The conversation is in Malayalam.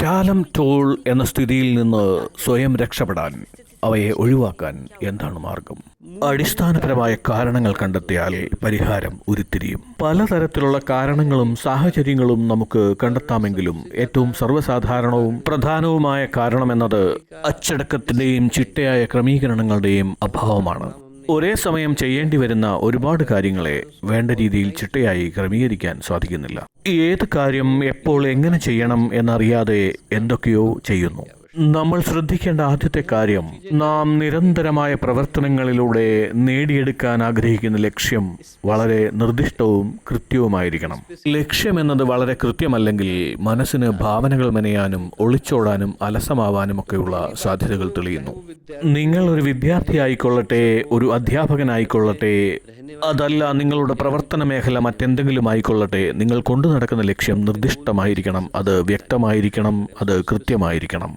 ടാലം ടോൾ എന്ന സ്ഥിതിയിൽ നിന്ന് സ്വയം രക്ഷപ്പെടാൻ, അവയെ ഒഴിവാക്കാൻ എന്താണ് മാർഗം? അടിസ്ഥാനപരമായ കാരണങ്ങൾ കണ്ടെത്തിയാൽ പരിഹാരം ഉരുത്തിരിയും. പലതരത്തിലുള്ള കാരണങ്ങളും സാഹചര്യങ്ങളും നമുക്ക് കണ്ടെത്താമെങ്കിലും ഏറ്റവും സർവ്വസാധാരണവും പ്രധാനവുമായ കാരണമെന്നത് അച്ചടക്കത്തിന്റെയും ചിട്ടയായ ക്രമീകരണങ്ങളുടെയും അഭാവമാണ്. ഒരേ സമയം ചെയ്യേണ്ടി വരുന്ന ഒരുപാട് കാര്യങ്ങളെ വേണ്ട രീതിയിൽ ചിട്ടയായി ക്രമീകരിക്കാൻ സാധിക്കുന്നില്ല. ഏത് കാര്യം എപ്പോൾ എങ്ങനെ ചെയ്യണം എന്നറിയാതെ എന്തൊക്കെയോ ചെയ്യുന്നു. നമ്മൾ ശ്രദ്ധിക്കേണ്ട ആദ്യത്തെ കാര്യം, നാം നിരന്തരമായ പ്രവർത്തനങ്ങളിലൂടെ നേടിയെടുക്കാൻ ആഗ്രഹിക്കുന്ന ലക്ഷ്യം വളരെ നിർദ്ദിഷ്ടവും കൃത്യവുമായിരിക്കണം. ലക്ഷ്യം എന്നത് വളരെ കൃത്യമല്ലെങ്കിൽ മനസ്സിന് ഭാവനകൾ മെനയാനും ഒളിച്ചോടാനും അലസമാവാനും ഒക്കെയുള്ള സാധ്യതകൾ തെളിയുന്നു. നിങ്ങൾ ഒരു വിദ്യാർത്ഥിയായിക്കൊള്ളട്ടെ, ഒരു അധ്യാപകനായിക്കൊള്ളട്ടെ, അതല്ല നിങ്ങളുടെ പ്രവർത്തന മേഖല മറ്റെന്തെങ്കിലും ആയിക്കൊള്ളട്ടെ, നിങ്ങൾ കൊണ്ടു നടക്കുന്ന ലക്ഷ്യം നിർദ്ദിഷ്ടമായിരിക്കണം, അത് വ്യക്തമായിരിക്കണം, അത് കൃത്യമായിരിക്കണം.